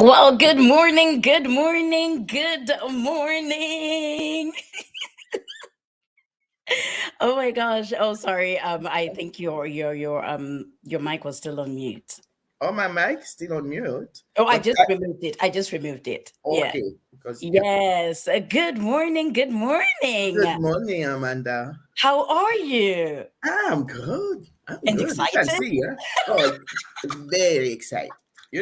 Well, good morning, good morning, good morning. Oh my gosh. Oh, sorry. I think your mic was still on mute. Oh, my mic still on mute. Oh, I But just removed it. I just removed it. Yeah. okay, because yeah. Yes. Good morning, good morning. Good morning, Amanda. How are you? I'm good. I'm And good. You can excited? see, yeah. Oh, very excited. You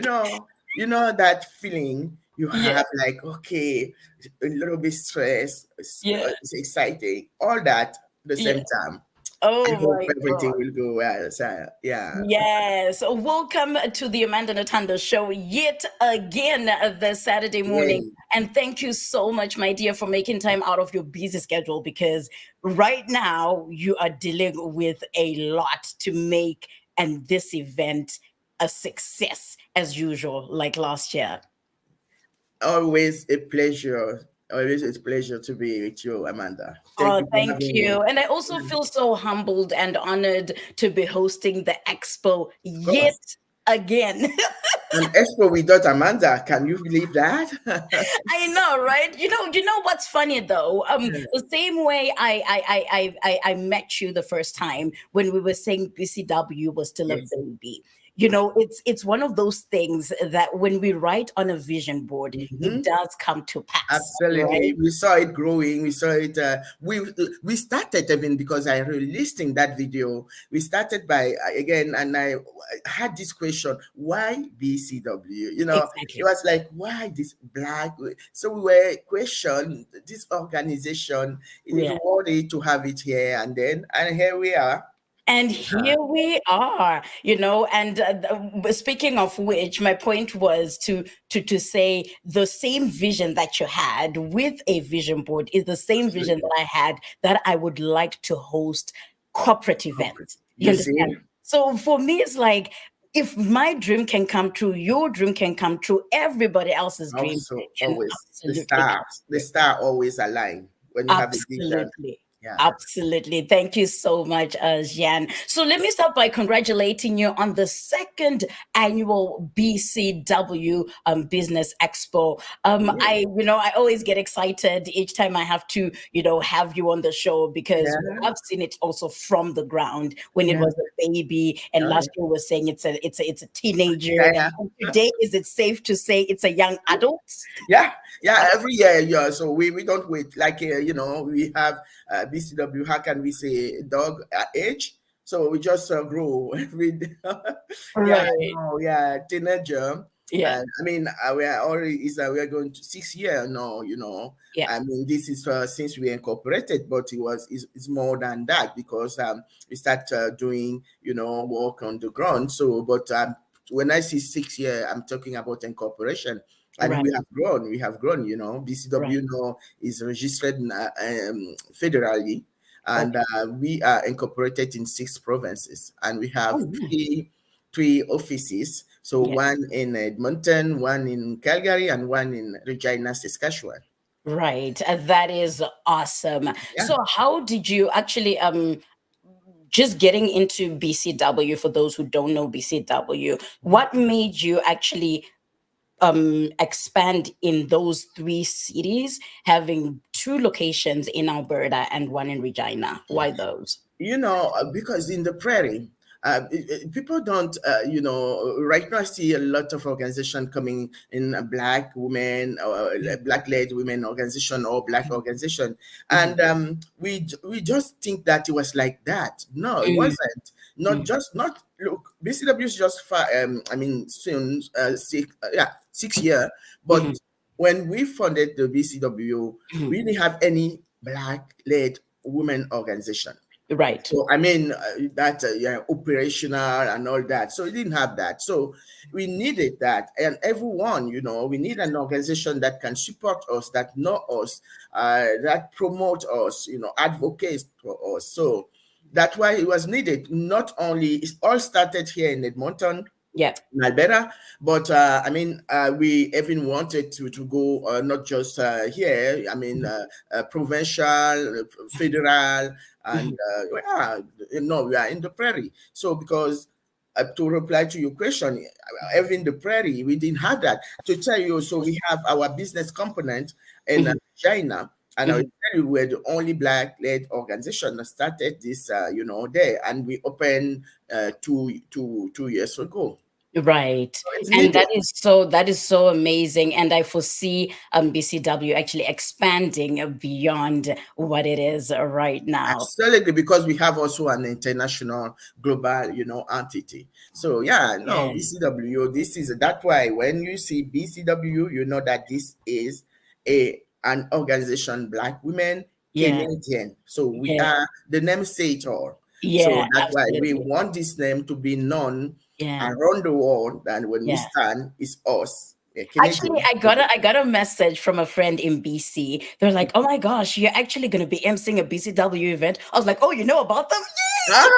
know that feeling you Yeah. have, like, okay, a little bit stressed, Yeah. it's exciting, all that at the Yeah. same time. I Oh hope my everything God. will go well. So yeah. Yes, welcome to the Amanda Nothando show yet again this Saturday morning. Yay. And thank you so much, my dear, for making time out of your busy schedule because right now you are dealing with a lot to make and this event a success as usual, like last year. Always a pleasure. Always a pleasure to be with you, Amanda. Thank Oh, you for thank having me. you. And I also feel so humbled and honored to be hosting the expo Of yet course. again. An expo without Amanda. Can you believe that? I know, right? You know what's funny though? The same way I met you the first time when we were saying BCW was still a Yes. baby. It's one of those things that when we write on a vision board, it Mhm. does come to pass, Absolutely. right? We saw it growing. We saw it. We started even because I released in that video. We started by again, and I had this question: why BCW? It Exactly. was like, why this black? So we were questioned this organization. Is it Yeah. worthy to have it here? And here we are. And here we are, and speaking of which, my point was to say the same vision that you had with a vision board is the same vision Absolutely. that I had that I would like to host corporate events. You You see, understand? So for me, it's like if my dream can come true, your dream can come true, everybody else's dream also can always absolutely come the true. star always align when you have a vision. Absolutely. Yeah. Absolutely. Thank you so much, Jeanne. So let me start by congratulating you on the second annual BCW Business Expo. Yeah. I always get excited each time I have to, have you on the show because Yeah. I've seen it also from the ground when it Yeah. was a baby, and Oh, last year was saying it's a teenager, yeah. and today is it safe to say it's a young adult? Yeah. Yeah. Every year, yeah. So we don't wait. Like, we have BCW. How can we say dog age? So we just grow every day. Yeah. Right. No. Yeah. Teenager. Yeah. And I mean, we are already we are going to 6 year now. Yeah. I mean, this is since we incorporated, but it's more than that because we start doing work on the ground. So, but when I see 6 year, I'm talking about incorporation, and Right. we have grown. Right. BCW now is registered federally, and Okay. we are incorporated in 6 provinces, and we Oh, have nice. three offices. So Yeah. one in Edmonton, one in Calgary, and one in Regina, Saskatchewan. Right. That is awesome. Yeah. So how did you actually just getting into BCW for those who don't know BCW, what made you actually expand in those three cities, having two locations in Alberta and one in Regina? Why those? Because in the prairie, people don't, right now I see a lot of organization coming in, black women or black led women organization or black organization. Mhm. And we just think that it was like that. No, it Mm, wasn't. Not mm, just, not, look, BCW is just far, I mean, soon, 6 year. mhm, But when we funded the BCW, mhm. we didn't have any black led women organization. Right. So I mean that yeah, operational and all that. So we didn't have that. So we needed that, and everyone, we need an organization that can support us, that know us, that promote us, advocates for us. So that's why it was needed. Not only it all started here in Edmonton, Yeah. Alberta, but I mean, we even wanted to go not just here. I mean, provincial, federal, and Mhm. yeah, we are in the prairie. So because to reply to your question, even the prairie, we didn't have that. To tell you, so we have our business component in Mhm, China, and I will mhm. tell you we're the only black-led organization that started this, there, and we opened 2 years ago. Right. So it's And needed. that is so amazing. And I foresee BCW actually expanding beyond what it is right now. Absolutely, because we have also an international global, entity. So yeah, no, Yeah. BCW, this is that's why when you see BCW, you know that this is an organization, Black Women Yeah. Canadian. So we Yeah. are, the name say it all. So Yeah, that's why we absolutely. want this name to be known Yeah. around the world, and when we Yeah. stand, it's us, Actually, Canadian. I got a message from a friend in BC. They're like, "Oh my gosh, you're actually going to be emceeing a BCW event." I was like, "Oh, you know about them?" Ah,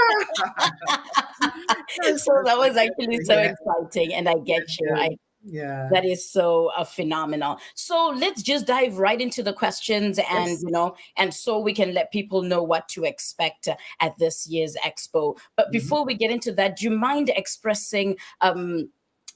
that's So that was actually fantastic. so Yeah, exciting, and I get you. yeah, I yeah. That is so phenomenal. So let's just dive right into the questions, and Yes. and so we can let people know what to expect at this year's expo. But Mhm. before we get into that, do you mind expressing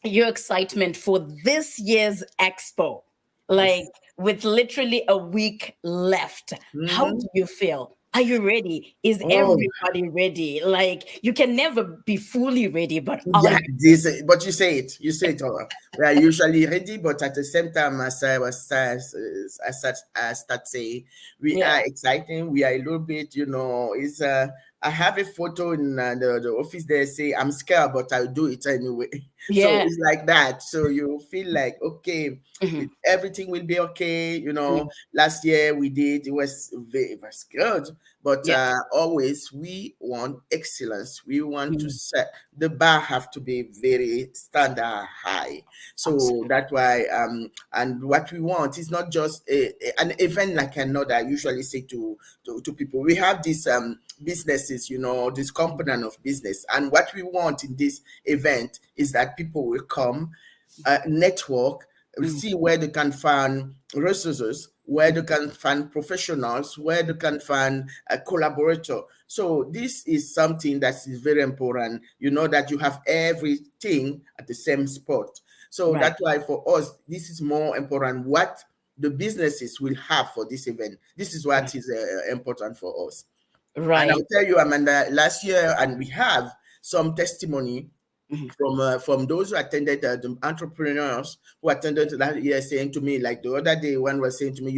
your excitement for this year's expo? Like, Yes. with literally a week left, how Mhm. do you feel? Are you ready? Is Oh, everybody ready? Like, you can never be fully ready, but are yeah, you? this, but you say it all. We are usually ready, but at the same time, as I start saying, we Yeah, are exciting. We are a little bit, it's I have a photo in the office there say I'm scared, but I'll do it anyway. So yeah. it's like that. So you feel like, okay, Mhm. everything will be okay. Mm. Last year we did, it was good, but Yeah. always we want excellence. We want to Mm. set the bar have to be very standard high. So Absolutely. that's why and what we want is not just an event like another. I usually say to people, we have these businesses, this component of business, and what we want in this event is that people will come, network, Mm. see where they can find resources, where they can find professionals, where they can find a collaborator. So this is something that is very important. You know that you have everything at the same spot. So Right. that's why for us, this is more important. What the businesses will have for this event. This is what Right. is important for us. And Right. I'll tell you, Amanda, last year, and we have some testimony Mhm. from those who attended, the entrepreneurs who attended that year, saying to me, like the other day, one was saying to me,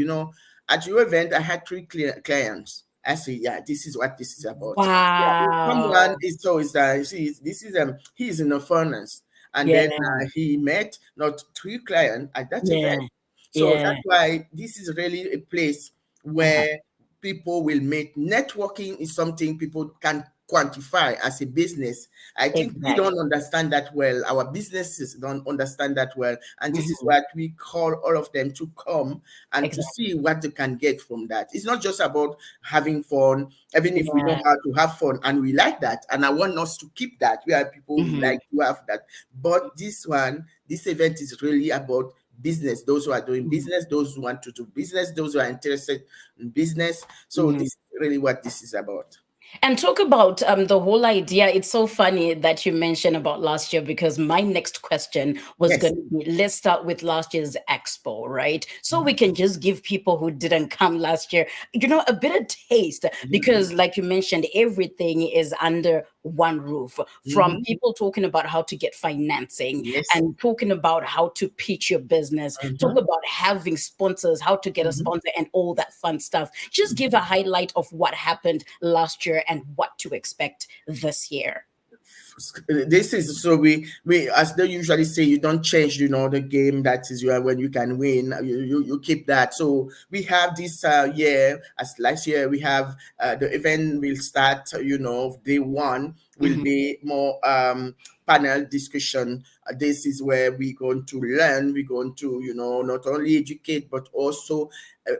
at your event, I had three clients. I say, yeah, this is what this is about. Yeah, someone Wow. is so is this is he is in a furnace, and Yeah. then he met not three clients at that Yeah. event. So Yeah. that's why this is really a place Uh-huh. where people will meet. Networking is something people can quantify as a business. I think we Exactly. don't understand that well. Our businesses don't understand that well. And this is Mhm. what we call all of them to come and to Exactly. see what they can get from that. It's not just about having fun, even if we know Yeah. how to have fun and we like that. And I want us to keep that. We are people who Mhm. like to have that. But this event is really about business, those who are doing Mhm. business, those who want to do business, those who are interested in business. So this Mhm. is really what this is about. And talk about the whole idea. It's so funny that you mentioned about last year, because my next question was Yes. going to be, let's start with last year's expo, right? So we can just give people who didn't come last year, a bit of taste, Mhm. because like you mentioned, everything is under one roof, from Mhm. people talking about how to get financing, Yes. and talking about how to pitch your business, talk Mhm. about having sponsors, how to get a Mhm. sponsor, and all that fun stuff. Just give a highlight of what happened last year and what to expect this year. This is so we as they usually say, you don't change, the game that is you are when you can win, you keep that. So we have this year, as last year, we have the event will start, day one will Mhm, be more panel discussion. This is where we're going to learn, we're going to, not only educate but also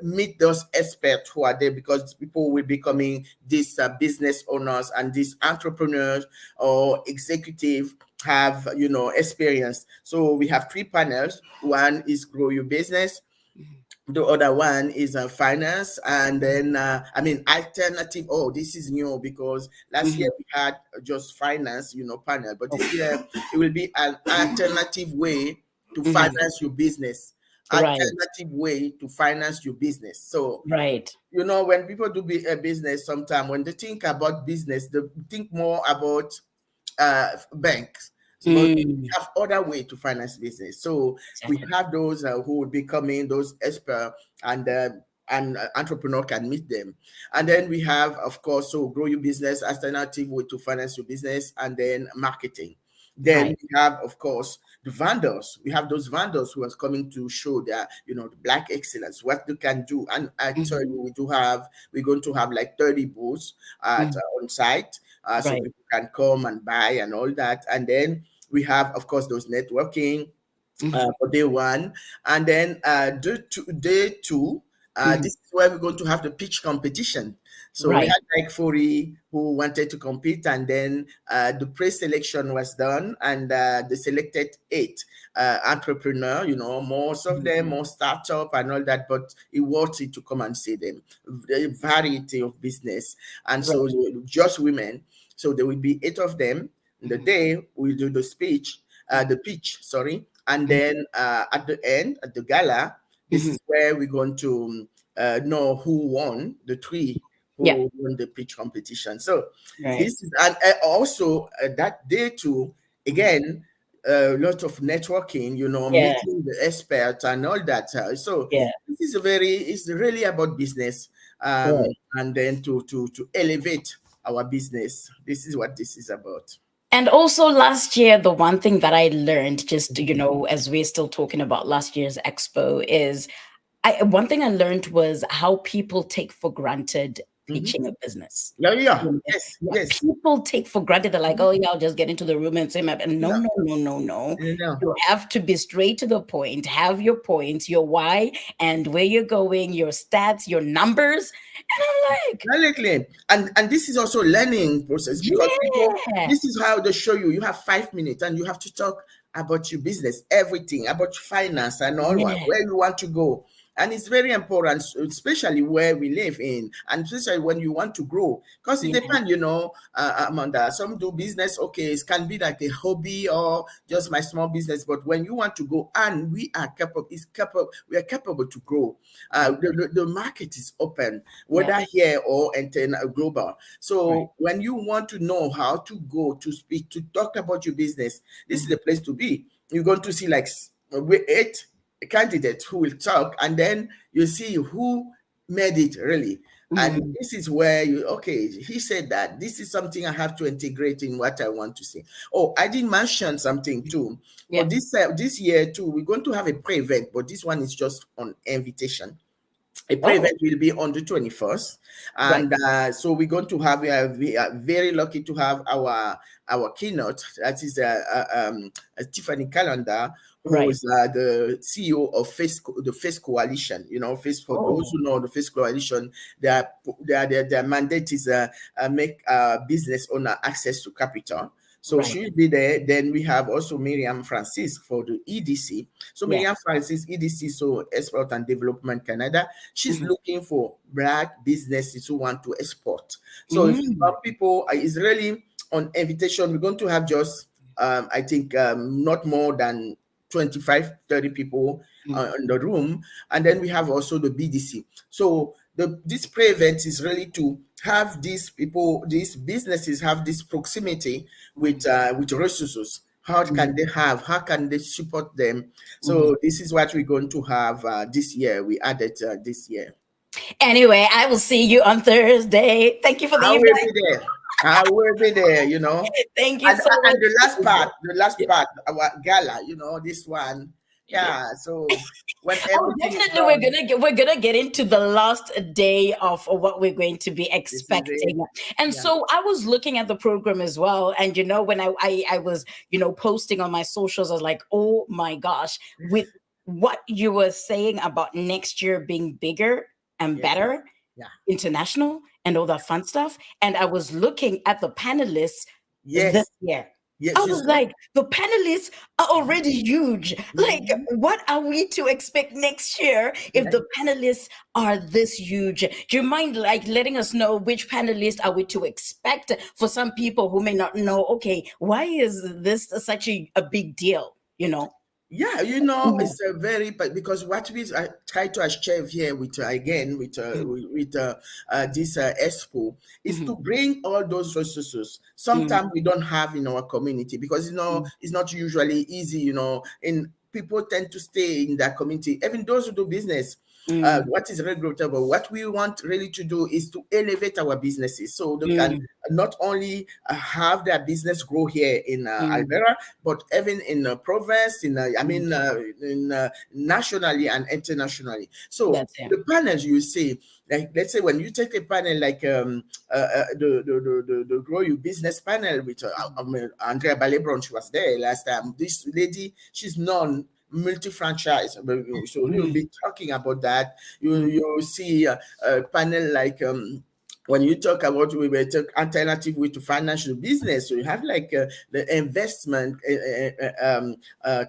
meet those experts who are there, because people will be coming, these business owners and these entrepreneurs or executive have, experience. So we have three panels. One is grow your business, mhm, The other one is finance, and then I mean alternative. Oh, this is new because last year Mhm. we had just finance, panel, but Oh, this year it will be an alternative way to mhm. finance your business. Right. Alternative way to finance your business. So Right. when people do a business, sometimes when they think about business, they think more about banks, but we Mm, have other way to finance business. So we exactly. have those who will be coming, those expert and entrepreneur can meet them. And then we have, of course, so grow your business, alternative way to finance your business, and then marketing. Then Right. we have, of course, the vendors. We have those vendors who are coming to show that, the black excellence, what they can do. And I tell Mhm. you, we're going to have like 30 booths at Mm, on site, so right. people can come and buy and all that. And then we have, of course, those networking Mhm. for day one. And then day two, Mhm. this is where we're going to have the pitch competition. So we Right. had like 40 who wanted to compete, and then the pre-selection was done, and they selected 8 entrepreneur. Most of Mhm. them more startup and all that, but it worth it to come and see them. The variety of business, and so Right. just women. So there will be 8 of them. The Mhm. day we do the speech, the pitch, sorry, and Mhm. then at the end, at the gala, this Mhm. is where we're going to know who won, the 3 Yeah. who won the pitch competition. So Right. this is, and also that day too, Mhm. again, a lot of networking, Yeah. meeting the experts and all that. So Yeah. this is it's really about business, Right. and then to elevate our business. This is what this is about. And also last year, the one thing that I learned, just as we're still talking about last year's expo, is one thing I learned was how people take for granted Mhm. pitching a business. Yeah, yeah, You know, yes, yeah, yes. people take for granted. They're like, Mhm. "Oh yeah, I'll just get into the room and say my." And no, No, no, no, no, no. no, no. You have to be straight to the point. Have your points, your why, and where you're going, your stats, your numbers. And I'm like, Directly. And this is also learning process because people, yeah, this is how they show you. You have 5 minutes and you have to talk about your business, everything about your finance and all yeah, where you want to go. And it's very important, especially where we live in, and especially when you want to grow. Because it yeah, depends, Amanda. Some do business, okay, it can be like a hobby or just my small business. But when you want to go, and we are capable to grow. The market is open, yeah, whether here or global. right, So when you want to know how to go to speak, to talk about your business, this is mhm, the place to be. You're going to see like 8 candidates who will talk, and then you see who made it really. And mhm, this is where okay, he said that this is something I have to integrate in what I want to say. Oh, I did mention something too. For yeah. this year too, we're going to have a pre-event, but this one is just on invitation. A Oh, pre-event will be on the 21st, right. and so we're going to have, we are very lucky to have our keynote, that is Tiffany Calendar, who Right. is the CEO of the Face Coalition. Face, for those Oh, who know the Face Coalition, their mandate is make business owner access to capital. So right. she'll be there. Then we have also Miriam Francis for the EDC. So Yeah. Miriam Francis, EDC, so Export and Development Canada, she's Mhm. looking for black businesses who want to export. So if Mm, people is really on invitation, we're going to have just I think not more than 25, 30 people mm, in the room. And then we have also the BDC. So this pre-event is really to have these people, these businesses have this proximity mhm, with resources. How can mhm, they have? How can they support them? mhm. So this is what we're going to have this year. We added this year. Anyway, I will see you on Thursday. Thank you for the I will invite. be there. I will be there. Thank you And so and much. the last part, our gala. This one. Yeah. Yeah. So when Oh, everything is definitely. done, We're gonna get into the last day of what we're going to be this is it. expecting. And Yeah. so I was looking at the program as well. And when I was posting on my socials, I was like, oh my gosh, with what you were saying about next year being bigger and Yes. better, Yeah. international, and all that fun stuff. And I was looking at the panelists this Yes. year. Yes, I you was see. like, the panelists are already huge. Like, Mhm. what are we to expect next year if Yeah. the panelists are this huge? Do you mind like letting us know which panelists are we to expect for some people who may not know, okay, why is this such a big deal? You know? Yeah, Mhm, it's a very, but because what we try to achieve here with again mhm, with this expo is mhm, to bring all those resources. mhm, Sometimes we don't have in our community because it's not usually easy. And people tend to stay in that community. Even those who do business, mhm, what is regrettable, what we want really to do is to elevate our businesses so they can mhm, not only have their business grow here in mhm, Alberta, but even in province, mhm. in nationally and internationally. So That's it. the panels you see, like let's say when you take a panel like the Grow Your Business panel with Andrea Balebron, she was there last time. This lady, she's known multi-franchise. So you'll Mhm, be talking about that. You mhm, you see a panel like when you talk about we were talk alternative way to financial business, so you have like the investment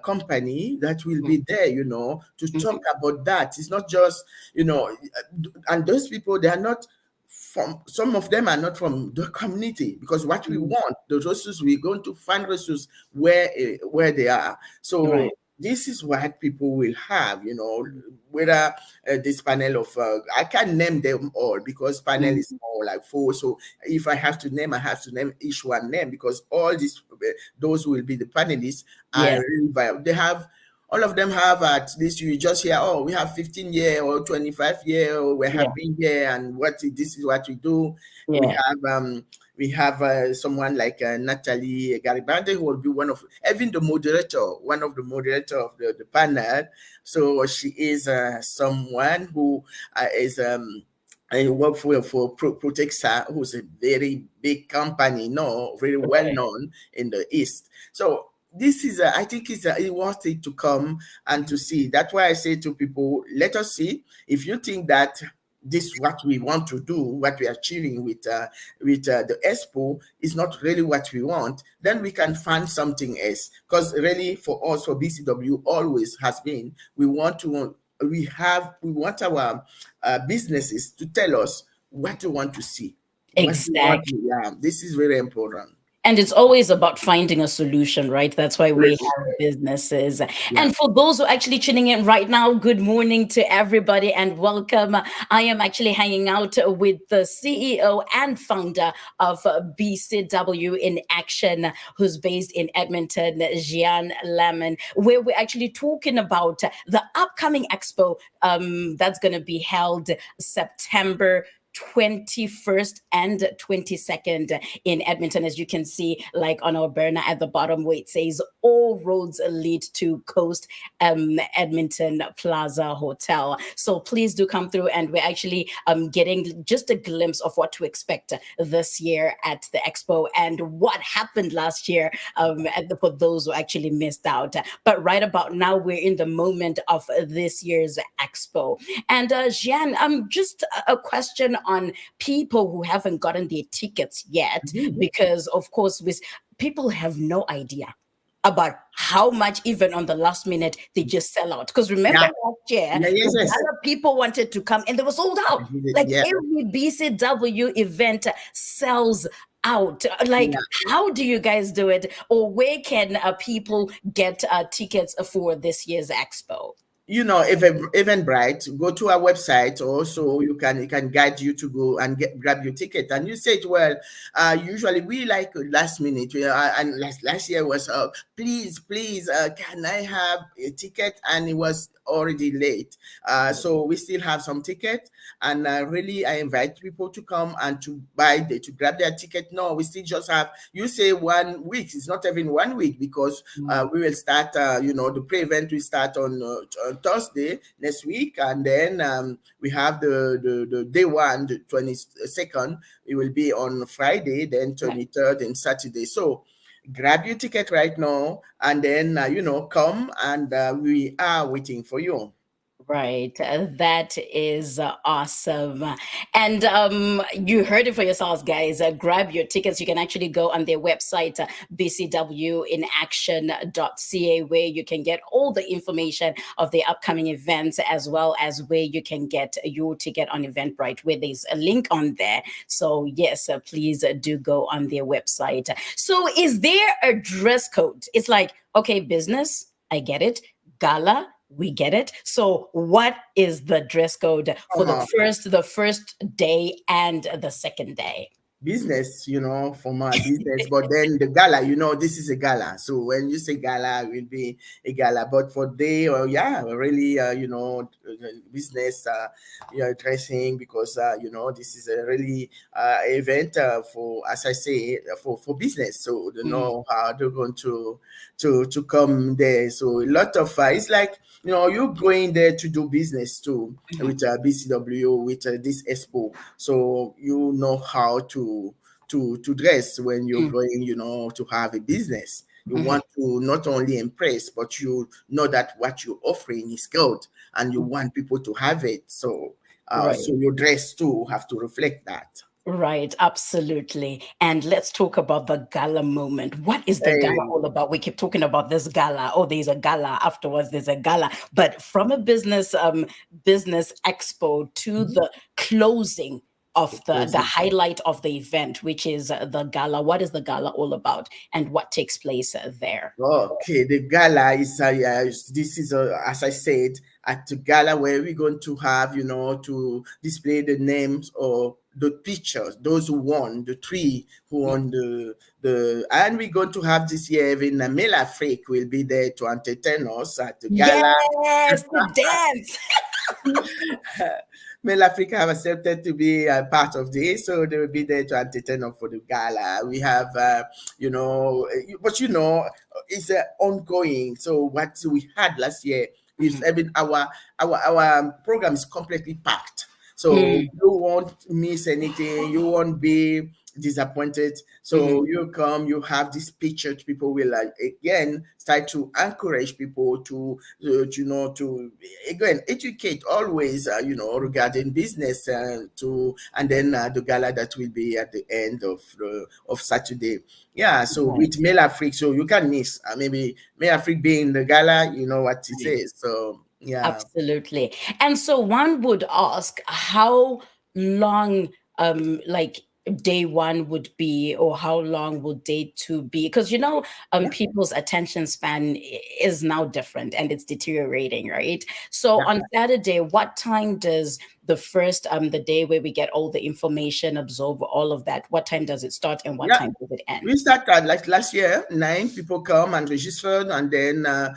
company that will mhm, be there, to talk mhm, about that. It's not just, and those people, they are not from, some of them are not from the community, because what we mhm. want, the resources, we're going to find resources where they are. Right. So this is what people will have, whether this panel of I can't name them all because panel Mhm. is more like four. So if I have to name, I have to name each one name, because all these those will be the panelists are Yeah. really viable. They have, all of them have, at least you just hear, oh, we have 15 year or 25 year, or we Yeah. have been here, and this is what we do. We Yeah. have someone like Natalie Garibande, who will be even the moderator, one of the moderator of the panel. So she is someone who is I work for Protexa, who's a very big company, no, very well Right. known in the East. So this is, I think it's worth it to come and to see. That's why I say to people, let us see. If you think that this what we want to do, what we're achieving with the expo is not really what we want, then we can find something else. Because really, for us, for BCW, always has been, we want our businesses to tell us what they want to see, what we want. Exactly. Yeah, this is very important. And it's always about finding a solution, right? That's why we Yes. have businesses. Yeah. And for those who are actually tuning in right now, good morning to everybody and welcome. I am actually hanging out with the CEO and founder of BCW in Action, who's based in Edmonton, Jeanne Lehman, where we're actually talking about the upcoming expo that's going to be held September 21st and 22nd in Edmonton, as you can see, like on our banner at the bottom where it says all roads lead to Coast Edmonton Plaza Hotel. So please do come through, and we're actually getting just a glimpse of what to expect this year at the expo and what happened last year for those who actually missed out. But right about now, we're in the moment of this year's expo. And Jeanne, just a question on people who haven't gotten their tickets yet, Mhm. because of course, with people have no idea about how much even on the last minute they just sell out. Because remember Yeah. last year, Yeah. the Yes. Yes. Ghana people wanted to come and they were sold I out. did it. Like Yeah. every BCW event sells out. Like, Yeah. how do you guys do it? Or where can people get tickets for this year's expo? Eventbrite, go to our website also. You can guide you to go and grab your ticket. And you said, well, usually we like last minute, and last year was please, can I have a ticket, and it was already late. So we still have some ticket, and really I invite people to come and to grab their ticket. No, we still just have, you say 1 week, it's not even 1 week, because Mm, we will start, the pre-event will start on Thursday next week, and then we have the day one, the 22nd. It will be on Friday, then right. 23rd and Saturday. So grab your ticket right now, and then come, and we are waiting for you. Right. That is awesome. And you heard it for yourselves, guys. Grab your tickets. You can actually go on their website, bcwinaction.ca, where you can get all the information of the upcoming events, as well as where you can get your ticket on Eventbrite, where there's a link on there. So, yes, please do go on their website. So, is there a dress code? It's like, okay, business, I get it. Gala, we get it. So what is the dress code for Uh-huh. the first day and the second day? Business, for my business. But then the gala, this is a gala. So when you say gala, it will be a gala. But for day, or yeah, really, business, dressing, because this is a really event for, as I say, for business. So they Mm, know how they're going to come there. So a lot of it's like, you're going there to do business too mhm, with BCW, with this expo. So you know how to dress when you're mm, going, to have a business. You mhm. want to not only impress, but you know that what you're offering is good, and you want people to have it. So Right. so your dress too have to reflect that. Right, absolutely. And let's talk about the gala moment. What is the gala Hey. all about? We keep talking about this gala. Oh, there's a gala afterwards. There's a gala. But from a business expo to Mhm. the closing The of the closing. highlight of the event, which is the gala. What is the gala all about, and what takes place there? Okay, the gala is yeah, this is as I said, at the gala where we're going to have, to display the names or the pictures, those who won, the three who won the, and we're going to have this year even Mela Freak will be there to entertain us at the gala. Yes, the dance. Male Africa have accepted to be a part of this, so they will be there to entertain us for the gala. We have, but it's ongoing. So what we had last year is Mhm. even our program is completely packed. So Mm, you won't miss anything. You won't be disappointed. mhm. So you come, you have this picture. People will again start to encourage people to again educate always regarding business and then the gala that will be at the end of Saturday. Yeah, so Right. with Male Afrique, so you can miss maybe Male Afrique being the gala, you know what it Right. is. So yeah. Absolutely. And so one would ask how long like day one would be, or how long would day two be? Because Yeah. people's attention span is now different and it's deteriorating, right? So Yeah. on Saturday, what time does the day where we get all the information, absorb all of that, what time does it start and what Yeah. time does it We end? started like last year, 9 people come and registered, and then the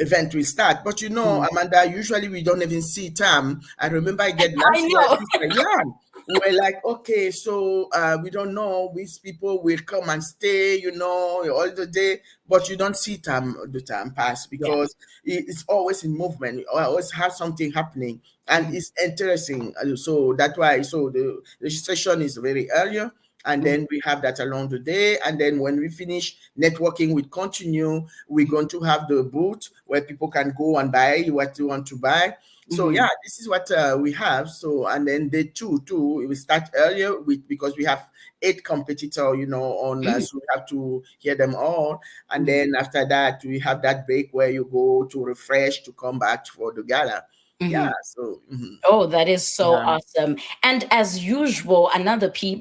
event will start. But Mm. Amanda, usually we don't even see time. I remember I get I last year, know. this year, yeah. We're like, okay, so we don't know which people will come and stay, all the day, but you don't see the time pass Yeah. because it's always in movement. You always have something happening, and Mhm, it's interesting. So that's why. So the registration is very earlier, and mhm, then we have that along the day. And then when we finish, networking will continue. We're going to have the booth where people can go and buy what they want to buy. So mhm, yeah, this is what we have. So and then day two too, we start earlier because we have 8 competitors, on. mhm, So we have to hear them all, and mhm, then after that we have that break where you go to refresh to come back for the gala. Yeah. mhm. So Oh, that is so yeah. awesome. And as usual, another thing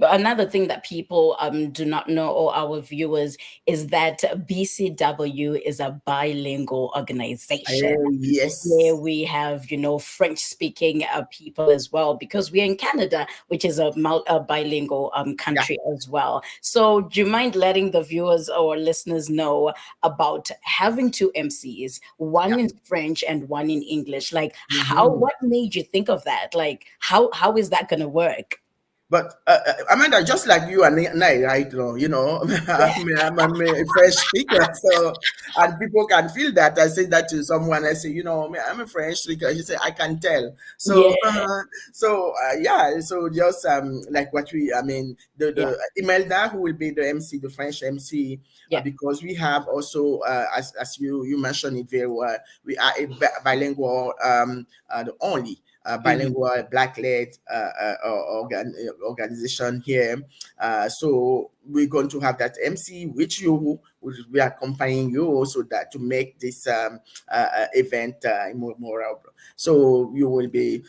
that people do not know, or our viewers, is that BCW is a bilingual organization where Yes. we have, French speaking people as well, because we're in Canada, which is a bilingual Yeah. country as well. So, do you mind letting the viewers or listeners know about having two MCs, Yeah. one in French and one in English? Like, Mhm. what made you think of that? Like, how is that going to work? But Amanda, just like you and I, right now, I'm a French speaker, so and people can feel that. I say that to someone. I say, I'm a French speaker. He say, I can tell. Yeah, So, yeah. So just like what I mean, yeah, the Imelda, who will be the MC, the French MC, yeah. because we have also, as you mentioned it very well, we are a bilingual, the only Mhm. bilingual black-led organization here. So we're going to have that MC, which you will be accompanying you also that to make this event more memorable. So you will be,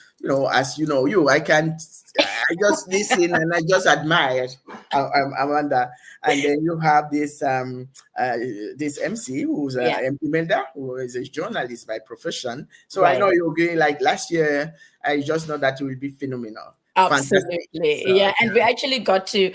as you know, I just listen and I just admire Amanda, and then you have uh, this MC who's Yeah, Imelda, who is a journalist by profession. So I know right. you're going like last year. I just know that it will be phenomenal, fantastic. So Absolutely. Yeah. And we actually got to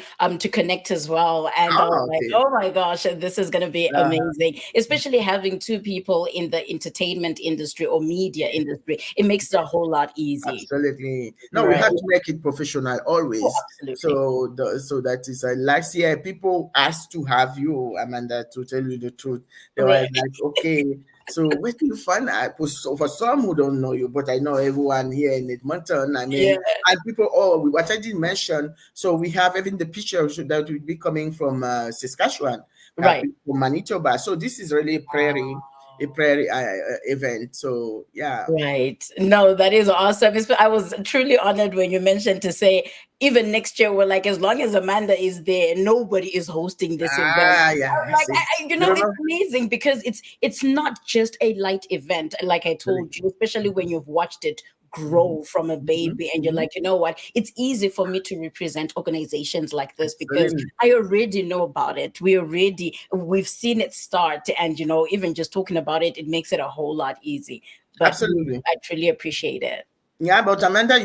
connect as well. And I was like, okay, oh my gosh, this is gonna be uh, amazing. Especially having two people in the entertainment industry or media industry. It makes it a whole lot easy. absolutely. No, we Right. have to make it professional Oh, always. absolutely. So that is last year people asked to have you, Amanda, to tell you the truth. They were Right. like, okay, so where do you find out? So for some who don't know you, but I know everyone here in Edmonton. I Yeah. mean, and people, oh, what I didn't mention. So we have even the picture that will be coming from Saskatchewan, Right. from Manitoba. So this is really a prairie event. So yeah. Right. No, that is awesome. I was truly honored when you mentioned to say even next year we're like as long as Amanda is there, nobody is hosting this event. Yeah, I Like see. You don't it's know? amazing because it's not just a light event, like I told you, especially when you've watched it Mhm, grow from a mhm, baby and you're mhm. like, you know what? It's easy for me to represent organizations like this because Absolutely. I already know about it. We've seen it start and even just talking about it, it makes it a whole lot easy. But Absolutely. I truly appreciate it. Yeah, but Amanda,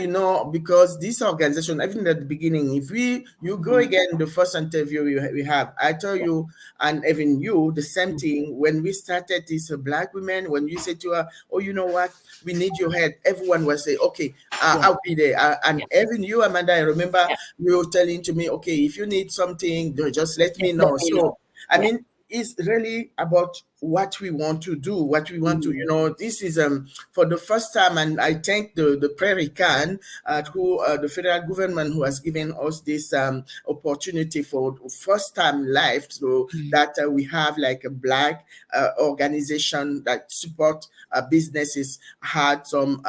because this organization, even at the beginning, if you go Mhm. again, the first interview we have, I tell Yeah. you, and even you, the same Mhm. thing. When we started this Black women, when you say to her, "Oh, you know what? We need your help," everyone will say, "Okay, Yeah. I'll be there." And Yeah. even you, Amanda, I remember Yeah. you were telling to me, "Okay, if you need something, just let me Just let know." me know. So, I Yeah. mean, it's really about what we want to do, what we want to, Mm. this is for the first time, and I thank the Prairie Can, who the federal government who has given us this opportunity for first time life, so Mm. that we have like a black organization that support businesses had some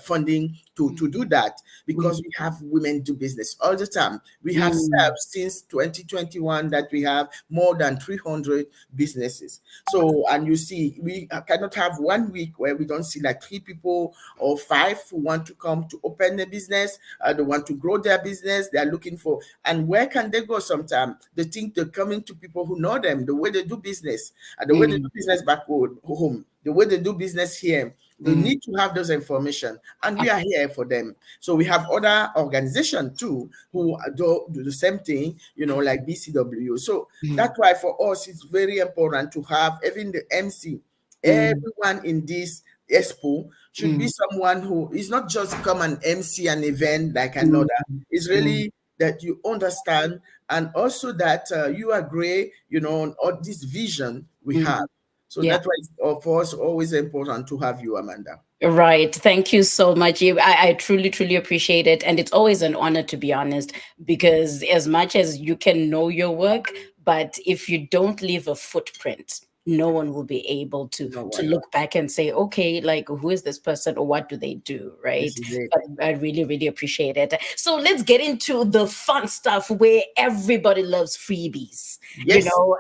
funding to do that, because Mm. we have women do business all the time. We have Mm. served since 2021 that we have more than 300 businesses. So, and you see, we cannot have 1 week where we don't see like 3 people or 5 who want to come to open a business. They want to grow their business. They are looking for, and where can they go sometime? They think they're coming to people who know them, the way they do business, the way they Mm. do business back home, the way they do business here. They Mm. need to have those information, and we are here for them. So we have other organizations too who do the same thing, like BCW. So Mm. that's why for us it's very important to have even the MC. Mm. Everyone in this expo should be Mm. someone who is not just come and MC an event like Mm. another. It's Mm. really that you understand, and also that you agree, on all this vision we have. Mm. So Yeah. that's why it's for us always important to have you, Amanda. Right. Thank you so much. I truly, truly appreciate it. And it's always an honor, to be honest, because as much as you can know your work, but if you don't leave a footprint, no one will be able to No to one. look back and say, okay, like who is this person or what do they do? This Right. is it. But I really, really appreciate it. So let's get into the fun stuff where everybody loves freebies. You Yes. know,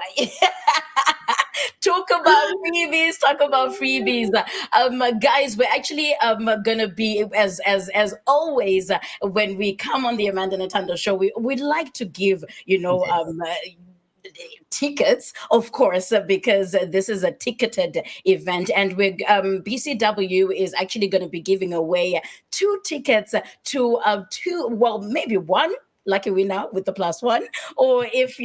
talk about freebies. Guys, we're actually gonna be as always when we come on the Amanda Nothando show. We'd like to give Yes. tickets, of course, because this is a ticketed event, and BCW is actually going to be giving away 2 tickets to well, maybe one. lucky winner with the +1, or if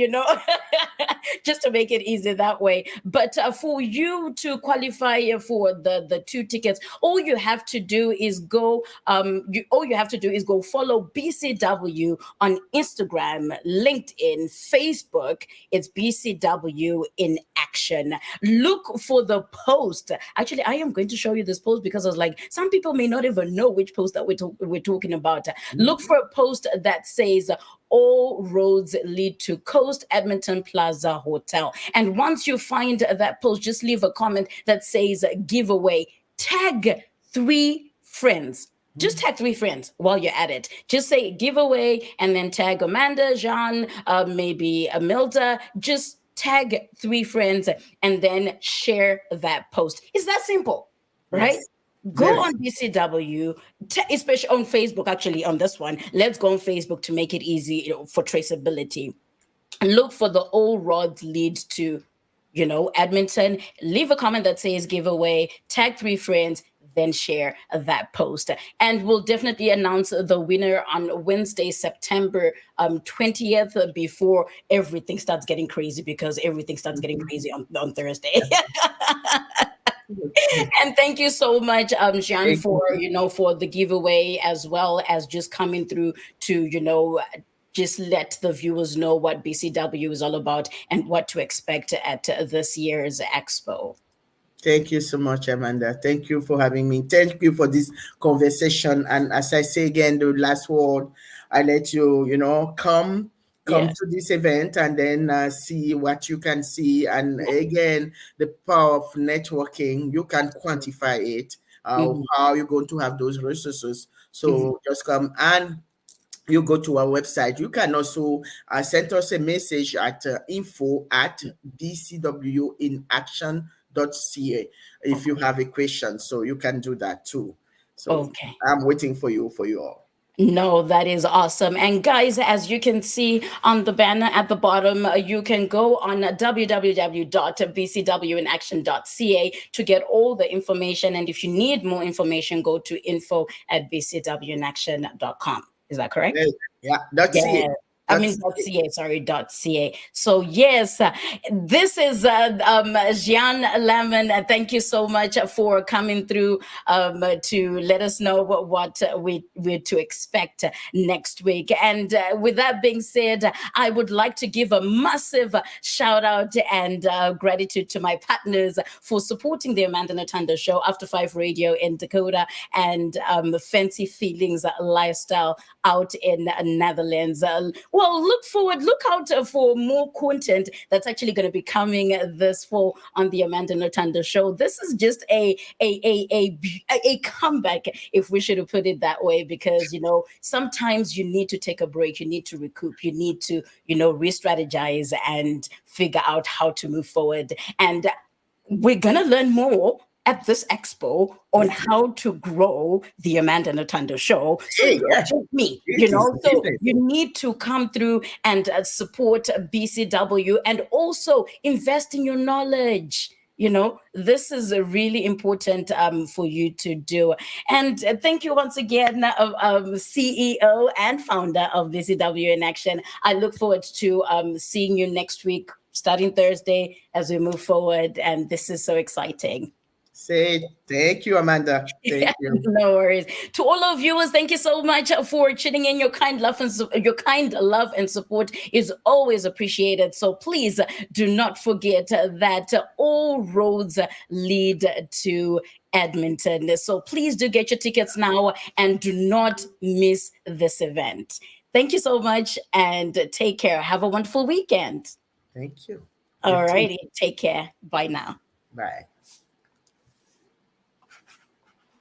just to make it easy that way. But for you to qualify for the two tickets, all you have to do is go. All you have to do is go follow BCW on Instagram, LinkedIn, Facebook. It's BCW in action. Look for the post. Actually, I am going to show you this post because I was like, some people may not even know which post that we're talking about. Look for a post that says all roads lead to Coast Edmonton Plaza Hotel. And once you find that post, just leave a comment that says giveaway. Tag 3 friends. Just tag 3 friends while you're at it. Just say giveaway and then tag Amanda, Jeanne, maybe Amilda. Just tag 3 friends and then share that post. It's that simple, right? Yes. Go Very. on BCW, especially on Facebook. Actually, on this one, let's go on Facebook to make it easy, for traceability. Look for the all roads lead to, Edmonton. Leave a comment that says giveaway. Tag 3 friends. Then share that post, and we'll definitely announce the winner on Wednesday, September 20th, before everything starts getting crazy, because everything starts getting crazy on Thursday. And thank you so much, Jeanne, Thank for you. for the giveaway, as well as just coming through to just let the viewers know what BCW is all about and what to expect at this year's expo. Thank you so much, Amanda. Thank you for having me. Thank you for this conversation. And as I say again, the last word, I let you, come Yeah. to this event and then see what you can see. And again, the power of networking, you can quantify it, Mhm, how you're going to have those resources. mhm. So just come and you go to our website. You can also send us a message at info at bcwinaction.ca if you have a question. So you can do that too. So Okay. I'm waiting for you all. No, that is awesome. And guys, as you can see on the banner at the bottom, you can go on www.bcwinaction.ca to get all the information. And if you need more information, go to info@bcwinaction.com. Is that Yeah, correct? yeah, that's Yeah. it. I mean, That's it. .ca, sorry, .ca. So yes, this is Jeanne Lehman. Thank you so much for coming through to let us know what we're to expect next week. And with that being said, I would like to give a massive shout out and gratitude to my partners for supporting the Amanda Nothando Show, After Five Radio in Dakota, and Fancy Feelings Lifestyle out in Netherlands. Well, look out for more content that's actually going to be coming this fall on the Amanda Nothando Show. This is just a comeback, if we should put it that way, because sometimes you need to take a break, you need to recoup, you need to re-strategize and figure out how to move forward. And we're gonna learn more at this expo on how to grow the Amanda Nothando Show. So Hey, it's not yeah, just me, it is So business. you need to come through and support BCW, and also invest in your knowledge. This is really important for you to do. And thank you once again, CEO and founder of BCW in Action. I look forward to seeing you next week, starting Thursday, as we move forward. And this is so exciting. Say thank you, Amanda. Thank you. No worries. To all our viewers, thank you so much for tuning in. Your kind love and support is always appreciated. So please do not forget that all roads lead to Edmonton. So please do get your tickets now and do not miss this event. Thank you so much and take care. Have a wonderful weekend. Thank you. You All too. righty. Take care. Bye now. Bye.